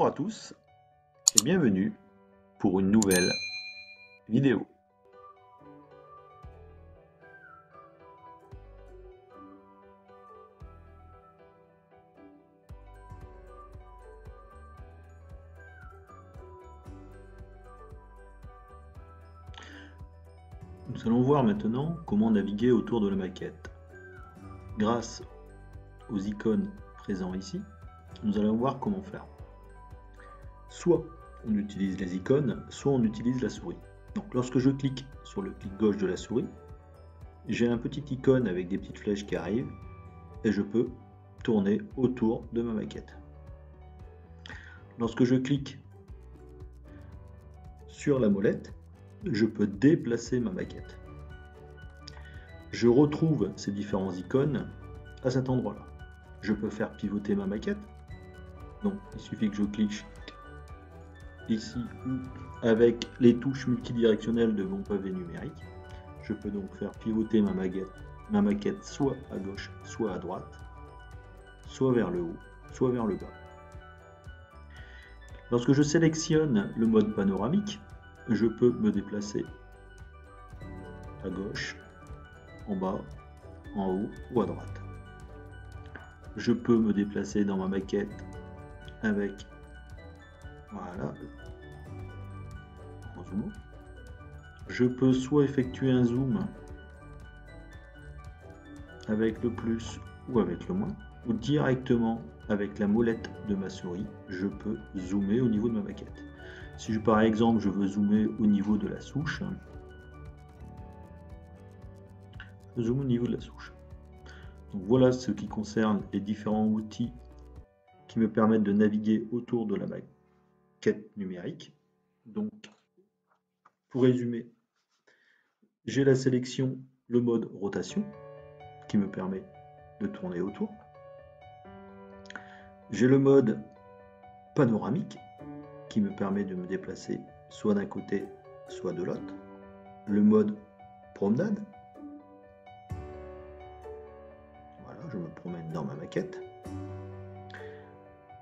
à tous et bienvenue pour une nouvelle vidéo. Nous allons voir maintenant comment naviguer autour de la maquette. Grâce aux icônes présentes ici, nous allons voir comment faire. Soit on utilise les icônes, soit on utilise la souris. Donc lorsque je clique sur le clic gauche de la souris, j'ai un petit icône avec des petites flèches qui arrivent et je peux tourner autour de ma maquette. Lorsque je clique sur la molette, je peux déplacer ma maquette. Je retrouve ces différents icônes à cet endroit-là. Je peux faire pivoter ma maquette. Donc il suffit que je clique ici ou avec les touches multidirectionnelles de mon pavé numérique. Je peux donc faire pivoter ma maquette soit à gauche, soit à droite, soit vers le haut, soit vers le bas. Lorsque je sélectionne le mode panoramique, je peux me déplacer à gauche, en bas, en haut ou à droite. Je peux me déplacer dans ma maquette avec, voilà, en zoom. Je peux soit effectuer un zoom avec le plus ou avec le moins, ou directement avec la molette de ma souris, je peux zoomer au niveau de ma maquette. Si par exemple je veux zoomer au niveau de la souche, je zoome au niveau de la souche. Donc voilà ce qui concerne les différents outils qui me permettent de naviguer autour de la maquette numérique. Donc pour résumer, j'ai la sélection, le mode rotation qui me permet de tourner autour. J'ai le mode panoramique qui me permet de me déplacer soit d'un côté, soit de l'autre. Le mode promenade. Voilà, je me promène dans ma maquette.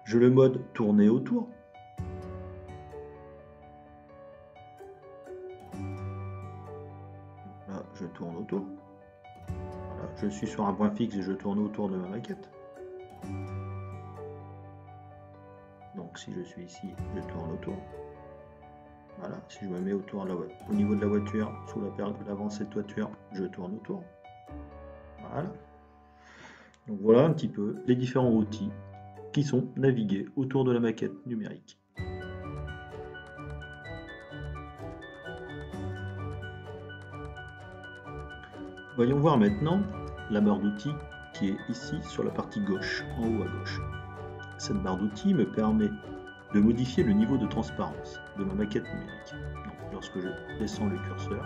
J'ai le mode tourner autour. Là, je tourne autour. Voilà, je suis sur un point fixe et je tourne autour de ma maquette. Donc si je suis ici, je tourne autour. Voilà, si je me mets au niveau de la voiture, sous l'avancée de toiture, je tourne autour. Voilà. Donc voilà un petit peu les différents outils qui sont navigués autour de la maquette numérique. Voyons voir maintenant la barre d'outils qui est ici sur la partie gauche, en haut à gauche. Cette barre d'outils me permet de modifier le niveau de transparence de ma maquette numérique. Donc, lorsque je descends le curseur,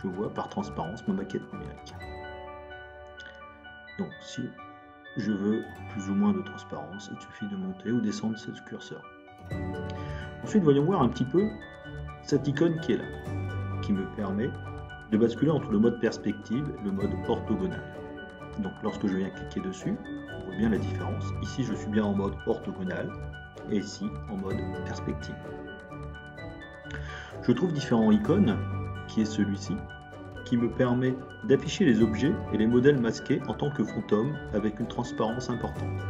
je vois par transparence ma maquette numérique. Donc si je veux plus ou moins de transparence, il suffit de monter ou descendre ce curseur. Ensuite, voyons voir un petit peu cette icône qui est là, qui me permet de basculer entre le mode perspective et le mode orthogonal. Donc lorsque je viens cliquer dessus, on voit bien la différence. Ici, je suis bien en mode orthogonal et ici en mode perspective. Je trouve différents icônes, qui est celui-ci, qui me permet d'afficher les objets et les modèles masqués en tant que fantôme avec une transparence importante.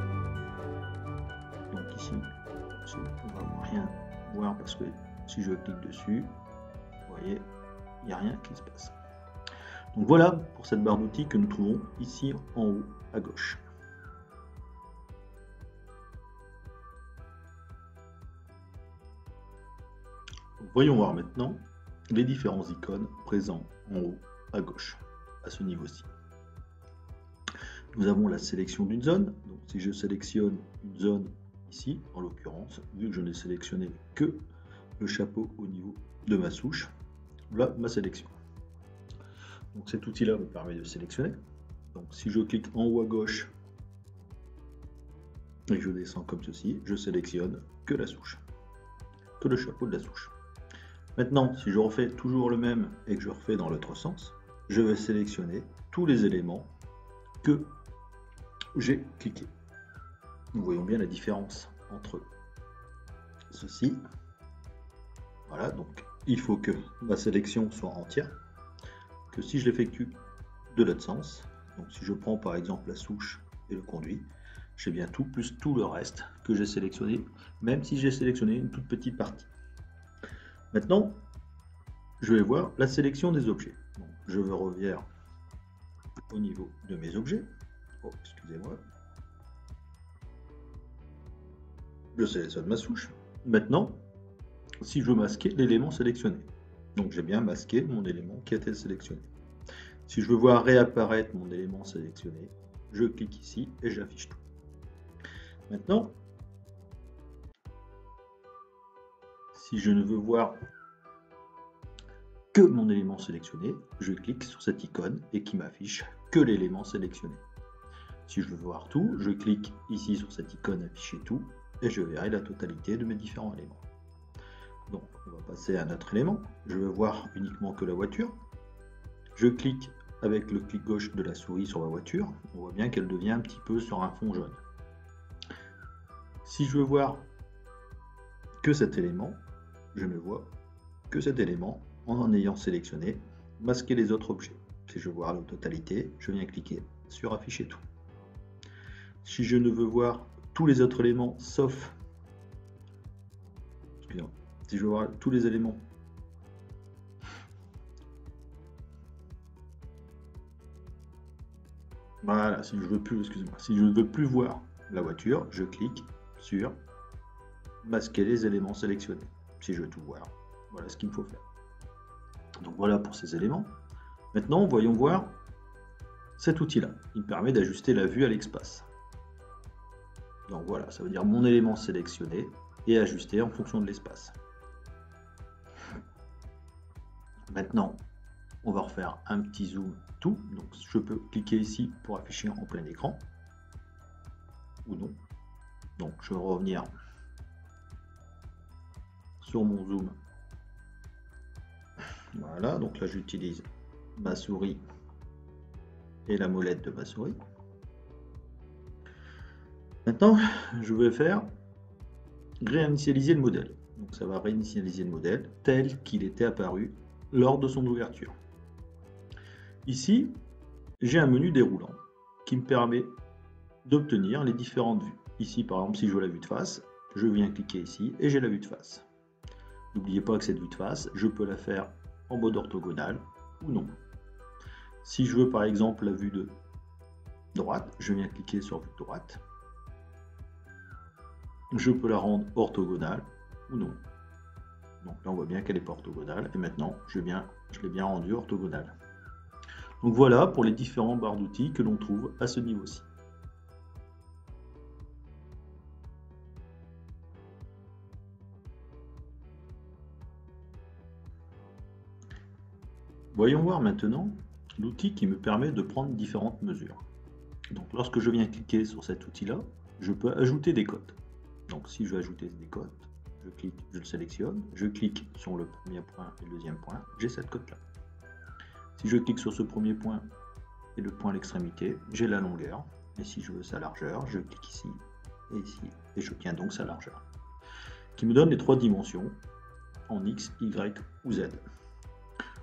Donc ici, on ne va rien voir parce que si je clique dessus, vous voyez, il n'y a rien qui se passe. Donc voilà pour cette barre d'outils que nous trouvons ici en haut à gauche. Voyons voir maintenant les différents icônes présents en haut à gauche, à ce niveau-ci. Nous avons la sélection d'une zone. Donc si je sélectionne une zone ici, en l'occurrence, vu que je n'ai sélectionné que le chapeau au niveau de ma souche, voilà ma sélection. Donc cet outil-là me permet de sélectionner. Donc si je clique en haut à gauche et que je descends comme ceci, je sélectionne que la souche, que le chapeau de la souche. Maintenant, si je refais toujours le même et que je refais dans l'autre sens, je vais sélectionner tous les éléments que j'ai cliqués. Nous voyons bien la différence entre ceci. Voilà, donc il faut que ma sélection soit entière, que si je l'effectue de l'autre sens, donc si je prends par exemple la souche et le conduit, j'ai bien tout plus tout le reste que j'ai sélectionné, même si j'ai sélectionné une toute petite partie. Maintenant, je vais voir la sélection des objets. Donc, je vais revenir au niveau de mes objets. Oh, excusez-moi. Je sélectionne ma souche. Maintenant, si je veux masquer l'élément sélectionné, donc j'ai bien masqué mon élément qui a été sélectionné. Si je veux voir réapparaître mon élément sélectionné, je clique ici et j'affiche tout. Maintenant, si je ne veux voir que mon élément sélectionné, je clique sur cette icône et qui m'affiche que l'élément sélectionné. Si je veux voir tout, je clique ici sur cette icône afficher tout et je verrai la totalité de mes différents éléments. Donc on va passer à un autre élément. Je veux voir uniquement que la voiture. Je clique avec le clic gauche de la souris sur la voiture. On voit bien qu'elle devient un petit peu sur un fond jaune. Si je veux voir que cet élément, je ne vois que cet élément en ayant sélectionné masquer les autres objets. Si je veux voir la totalité, je viens cliquer sur afficher tout. Si je ne veux voir tous les autres éléments sauf, excusez-moi, si je veux voir tous les éléments voilà, si je veux plus, excusez-moi, si je ne veux plus voir la voiture, je clique sur masquer les éléments sélectionnés. Si je veux tout voir, voilà ce qu'il me faut faire. Donc voilà pour ces éléments. Maintenant, voyons voir cet outil-là. Il me permet d'ajuster la vue à l'espace. Donc voilà, ça veut dire mon élément sélectionné et ajusté en fonction de l'espace. Maintenant, on va refaire un petit zoom tout. Donc je peux cliquer ici pour afficher en plein écran ou non. Donc je vais revenir sur mon zoom. Voilà, donc là j'utilise ma souris et la molette de ma souris. Maintenant, je vais faire réinitialiser le modèle. Donc ça va réinitialiser le modèle tel qu'il était apparu lors de son ouverture. Ici, j'ai un menu déroulant qui me permet d'obtenir les différentes vues. Ici, par exemple, si je veux la vue de face, je viens cliquer ici et j'ai la vue de face. N'oubliez pas que cette vue de face, je peux la faire en mode orthogonal ou non. Si je veux par exemple la vue de droite, je viens cliquer sur vue de droite. Je peux la rendre orthogonale ou non. Donc là on voit bien qu'elle n'est pas orthogonale et maintenant je l'ai bien rendue orthogonale. Donc voilà pour les différents barres d'outils que l'on trouve à ce niveau-ci. Voyons voir maintenant l'outil qui me permet de prendre différentes mesures. Donc lorsque je viens cliquer sur cet outil-là, je peux ajouter des codes. Donc si je veux ajouter des codes, je clique, je le sélectionne, je clique sur le premier point et le deuxième point, j'ai cette cote-là. Si je clique sur ce premier point et le point à l'extrémité, j'ai la longueur. Et si je veux sa largeur, je clique ici et ici, et j'obtiens donc sa largeur. Qui me donne les trois dimensions en X, Y ou Z.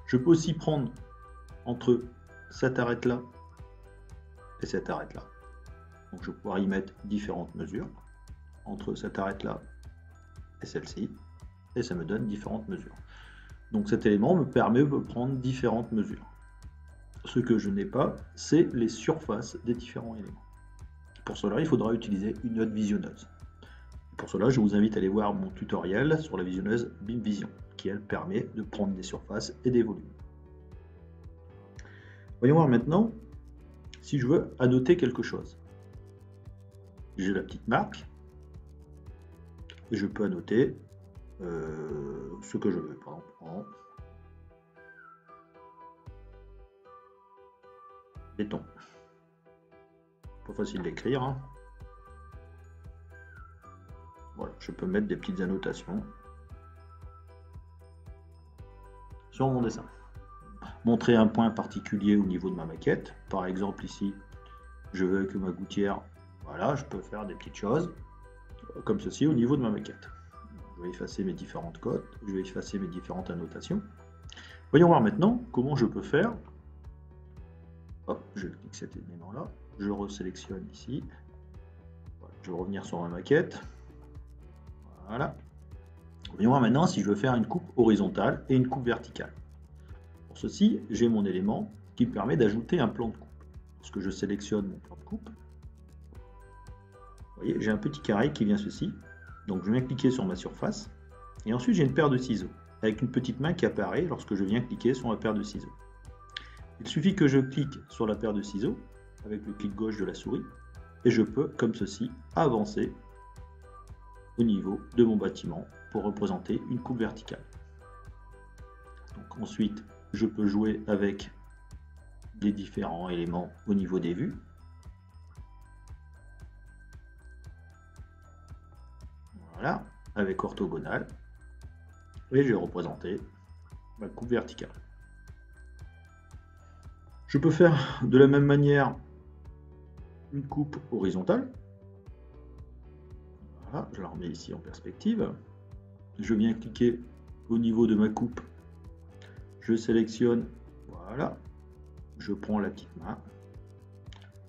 Je peux aussi prendre entre cette arête-là et cette arête-là. Donc je vais pouvoir y mettre différentes mesures entre cette arête-là et celle-ci, et ça me donne différentes mesures. Donc cet élément me permet de prendre différentes mesures. Ce que je n'ai pas, c'est les surfaces des différents éléments. Pour cela, il faudra utiliser une autre visionneuse. Pour cela, je vous invite à aller voir mon tutoriel sur la visionneuse BIMvision, qui elle permet de prendre des surfaces et des volumes. Voyons voir maintenant si je veux annoter quelque chose. J'ai la petite marque et je peux annoter ce que je veux. Par exemple, en béton. Pas facile d'écrire. Hein. Voilà, je peux mettre des petites annotations sur mon dessin. Montrer un point particulier au niveau de ma maquette. Par exemple ici, je veux que ma gouttière, voilà, je peux faire des petites choses comme ceci au niveau de ma maquette. Je vais effacer mes différentes cotes, je vais effacer mes différentes annotations. Voyons voir maintenant comment je peux faire. Hop, je clique cet élément-là, je resélectionne ici. Voilà, je vais revenir sur ma maquette. Voilà. Voyons voir maintenant si je veux faire une coupe horizontale et une coupe verticale. Pour ceci, j'ai mon élément qui me permet d'ajouter un plan de coupe. Lorsque je sélectionne mon plan de coupe, vous voyez, j'ai un petit carré qui vient ceci. Donc je viens cliquer sur ma surface. Et ensuite, j'ai une paire de ciseaux avec une petite main qui apparaît lorsque je viens cliquer sur la paire de ciseaux. Il suffit que je clique sur la paire de ciseaux avec le clic gauche de la souris et je peux, comme ceci, avancer au niveau de mon bâtiment pour représenter une coupe verticale. Donc ensuite, je peux jouer avec des différents éléments au niveau des vues. Voilà, avec orthogonal. Et je vais représenter ma coupe verticale. Je peux faire de la même manière une coupe horizontale. Voilà, je la remets ici en perspective. Je viens cliquer au niveau de ma coupe. Je sélectionne, voilà. Je prends la petite main.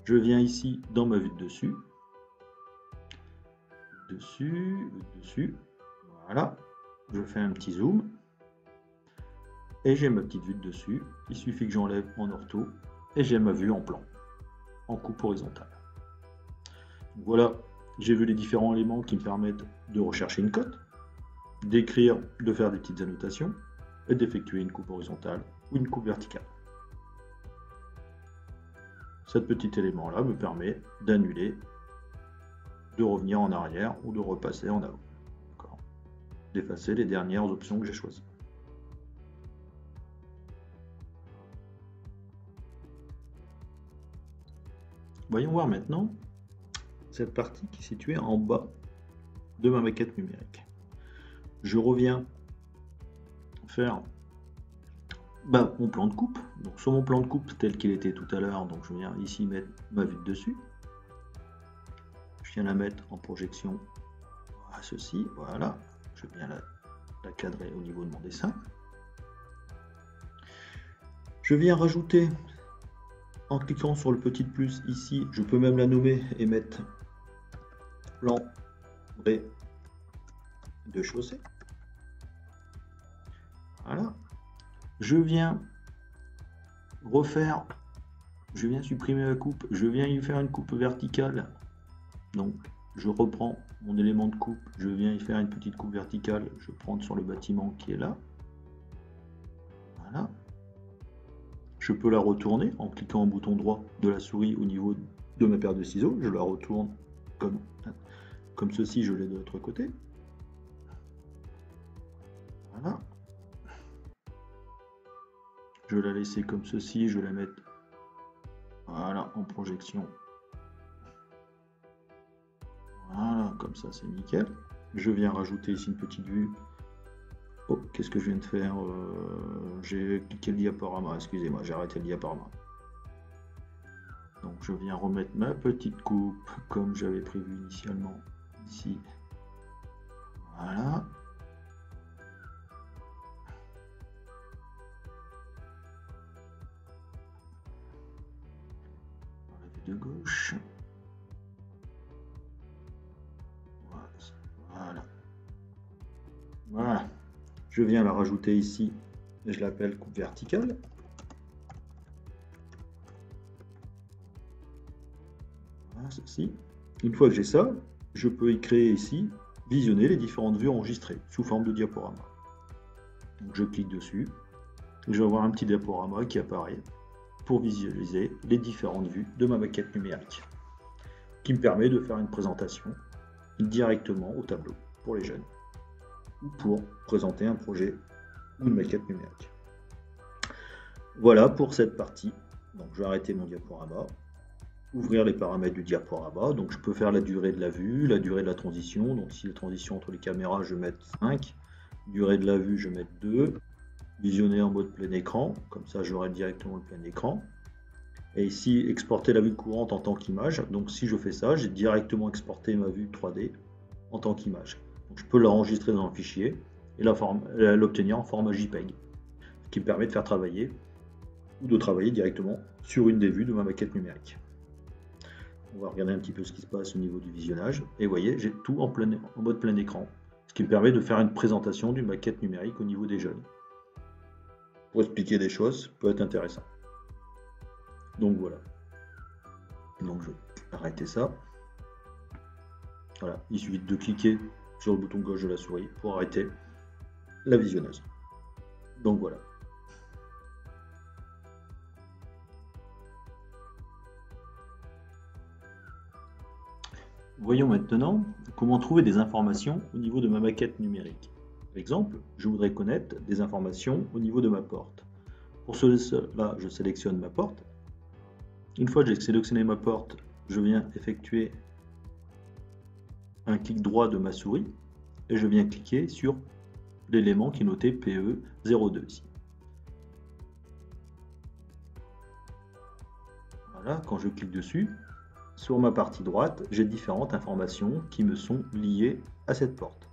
Je viens ici dans ma vue de dessus. Dessus. Voilà. Je fais un petit zoom. Et j'ai ma petite vue de dessus. Il suffit que j'enlève en ortho. Et j'ai ma vue en plan. En coupe horizontale. Donc voilà, j'ai vu les différents éléments qui me permettent de rechercher une cote, d'écrire, de faire des petites annotations, et d'effectuer une coupe horizontale ou une coupe verticale. Ce petit élément-là me permet d'annuler, de revenir en arrière ou de repasser en avant. D'effacer les dernières options que j'ai choisies. Voyons voir maintenant cette partie qui est située en bas de ma maquette numérique. Je reviens faire mon plan de coupe. Donc sur mon plan de coupe tel qu'il était tout à l'heure, donc je viens ici mettre ma vue de dessus. Je viens la mettre en projection à ceci, voilà. Je viens la cadrer au niveau de mon dessin. Je viens rajouter, en cliquant sur le petit plus ici, je peux même la nommer et mettre plan de chaussée. Voilà. Je viens refaire, je viens supprimer la coupe, je viens y faire une coupe verticale. Donc je reprends mon élément de coupe, je viens y faire une petite coupe verticale, je prends sur le bâtiment qui est là. Voilà. Je peux la retourner en cliquant au bouton droit de la souris au niveau de ma paire de ciseaux. Je la retourne comme ceci, je l'ai de l'autre côté. Voilà. Je vais la laisser comme ceci, je vais la mettre voilà, en projection. Voilà, comme ça c'est nickel. Je viens rajouter ici une petite vue. Oh, qu'est-ce que je viens de faire? J'ai cliqué le diaporama, excusez-moi, j'ai arrêté le diaporama. Donc je viens remettre ma petite coupe comme j'avais prévu initialement ici. Voilà. Dans la vue de gauche. Voilà. Voilà. Je viens la rajouter ici, et je l'appelle coupe verticale. Voilà, ceci. Une fois que j'ai ça, je peux y créer ici, visionner les différentes vues enregistrées sous forme de diaporama. Donc je clique dessus, et je vais avoir un petit diaporama qui apparaît pour visualiser les différentes vues de ma maquette numérique, qui me permet de faire une présentation directement au tableau pour les jeunes ou pour présenter un projet ou une maquette numérique. Voilà pour cette partie. Donc je vais arrêter mon diaporama, ouvrir les paramètres du diaporama. Donc je peux faire la durée de la vue, la durée de la transition. Donc si la transition entre les caméras, je vais mettre 5. Durée de la vue, je vais mettre 2. Visionner en mode plein écran, comme ça j'aurai directement le plein écran. Et ici, exporter la vue courante en tant qu'image. Donc si je fais ça, j'ai directement exporté ma vue 3D en tant qu'image. Donc, je peux l'enregistrer dans un fichier et l'obtenir en format JPEG, ce qui me permet de faire travailler ou de travailler directement sur une des vues de ma maquette numérique. On va regarder un petit peu ce qui se passe au niveau du visionnage. Et vous voyez, j'ai tout en mode plein écran, ce qui me permet de faire une présentation d'une maquette numérique au niveau des jeunes. Pour expliquer des choses, peut être intéressant. Donc voilà. Donc je vais arrêter ça. Voilà, il suffit de cliquer sur le bouton gauche de la souris pour arrêter la visionneuse. Donc voilà. Voyons maintenant comment trouver des informations au niveau de ma maquette numérique. Par exemple, je voudrais connaître des informations au niveau de ma porte. Pour cela, je sélectionne ma porte. Une fois que j'ai sélectionné ma porte, je viens effectuer un clic droit de ma souris et je viens cliquer sur l'élément qui est noté PE02 ici. Voilà, quand je clique dessus, sur ma partie droite, j'ai différentes informations qui me sont liées à cette porte.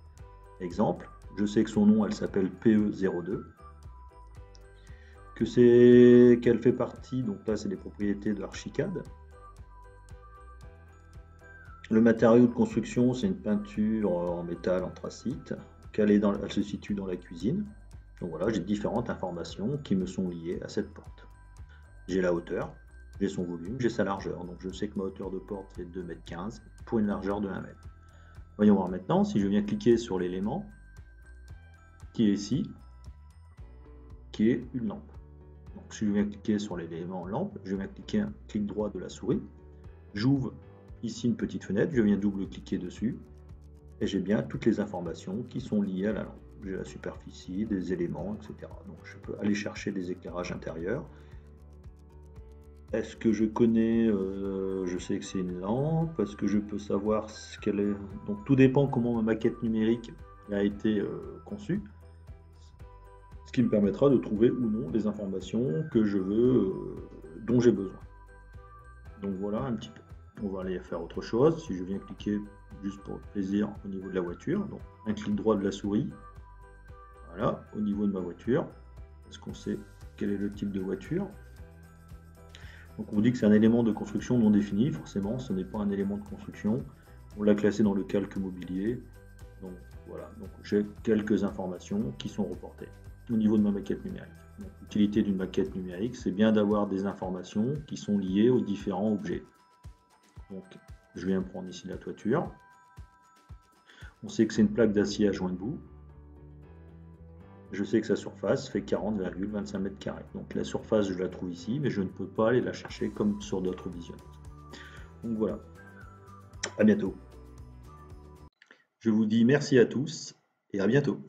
Exemple, je sais que son nom, elle s'appelle PE02, qu'elle fait partie, donc là c'est les propriétés de Archicad. Le matériau de construction, c'est une peinture en métal anthracite, elle se situe dans la cuisine. Donc voilà, j'ai différentes informations qui me sont liées à cette porte. J'ai la hauteur, j'ai son volume, j'ai sa largeur. Donc je sais que ma hauteur de porte fait 2,15 m pour une largeur de 1 m. Voyons voir maintenant, si je viens cliquer sur l'élément qui est ici, qui est une lampe. Donc si je viens cliquer sur l'élément lampe, je viens cliquer un clic droit de la souris, j'ouvre ici une petite fenêtre, je viens double-cliquer dessus et j'ai bien toutes les informations qui sont liées à la lampe. J'ai la superficie, des éléments, etc. Donc je peux aller chercher des éclairages intérieurs. Est-ce que je connais, je sais que c'est une lampe, est-ce que je peux savoir ce qu'elle est. Donc tout dépend comment ma maquette numérique a été conçue, ce qui me permettra de trouver ou non les informations que je veux, dont j'ai besoin. Donc voilà un petit peu. On va aller faire autre chose. Si je viens cliquer juste pour le plaisir au niveau de la voiture, donc un clic droit de la souris, voilà, au niveau de ma voiture, est-ce qu'on sait quel est le type de voiture? Donc on vous dit que c'est un élément de construction non défini, forcément ce n'est pas un élément de construction, on l'a classé dans le calque mobilier, donc voilà, donc j'ai quelques informations qui sont reportées au niveau de ma maquette numérique. L'utilité d'une maquette numérique, c'est bien d'avoir des informations qui sont liées aux différents objets. Donc je viens prendre ici la toiture, on sait que c'est une plaque d'acier à joint debout. Je sais que sa surface fait 40,25 m². Donc la surface, je la trouve ici, mais je ne peux pas aller la chercher comme sur d'autres visionneuses. Donc voilà. À bientôt. Je vous dis merci à tous et à bientôt.